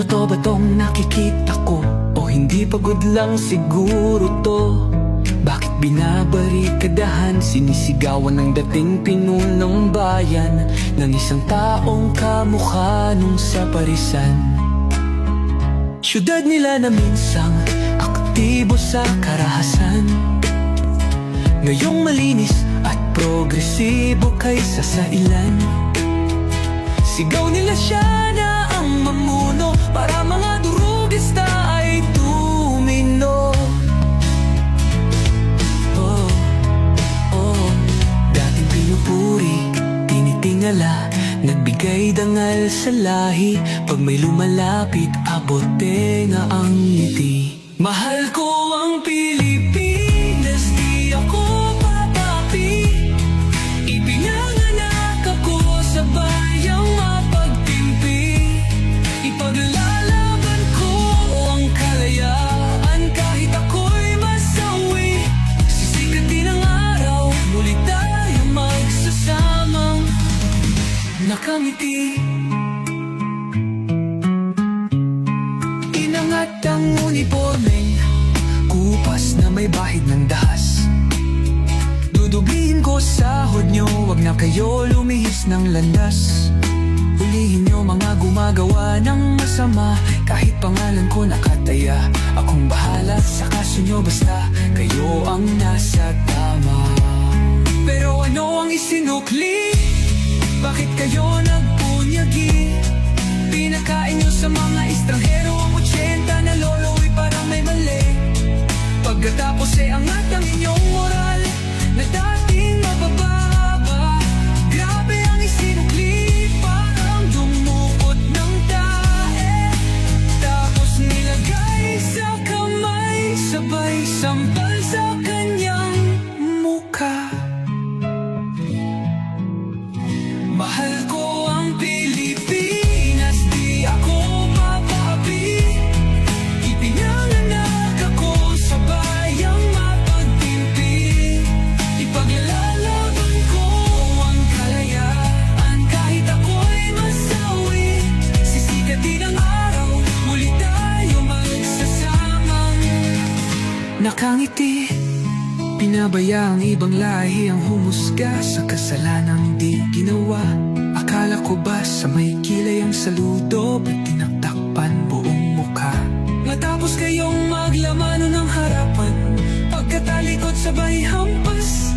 Totoo ba tong nakikita ko? O hindi pagod lang siguro to? Bakit binabarikadahan, sinisigawan ng dating pinunong bayan ng isang taong kamukha nung sa parisan? Syudad nila na minsang aktibo sa karahasan, ngayong malinis at progresibo kaysa sa ilan. Sigaw nila siya na ang mamuno, para mga durugista ay tumino. Dating pinupuri, tinitingala, nagbigay dangal sa lahi. Pag may lumalapit, abot tenga ang ngiti. Mahal ko ang Pilipinas, di ako papapi. Ipinanganak ako sa bayang mapagtimpi. Ipaglalaban ko ang kalayaan kahit ako'y masawi. Sisikat din ang araw, muli tayo magsasamang nakangiti. Inangat ang uniformeng kupas na may bahid ng dahas. Dudublihin ko sahod nyo, wag na kayo lumihis ng landas. Hulihin nyo mga gumagawa ng masama, kahit pangalan ko nakataya. Akong bahala sa kaso nyo, basta kayo ang nasa tama. Pero ano ang isinukli? Bakit kayo nagpunyagi? Pinakain nyo sa mga estranghero ang 80 na lolo'y parang may mali. Pagkatapos ay angat ang inyong moral na dating mabababa. Grabe ang isinukli, parang dumukot ng tae. Tapos nilagay sa kamay, sabay sampal sa kanyang mukha. Mahal ko ang Pilipinas, di ako papapi. Ipinanganak ako sa bayang mapagtimpi. Ipaglalaban ko ang kalayaan kahit ako'y masawi. Sisikat din ang araw, muli tayo magsasamang nakangiti. Pinabaya ang ibang lahi ang humusga sa kasalanang di ginawa. Akala ko ba sa may kilay ang saludo, ba't tinaktakpan buong mukha? Matapos kayong maglamano ng harapan, pagkatalikod sabay hampas.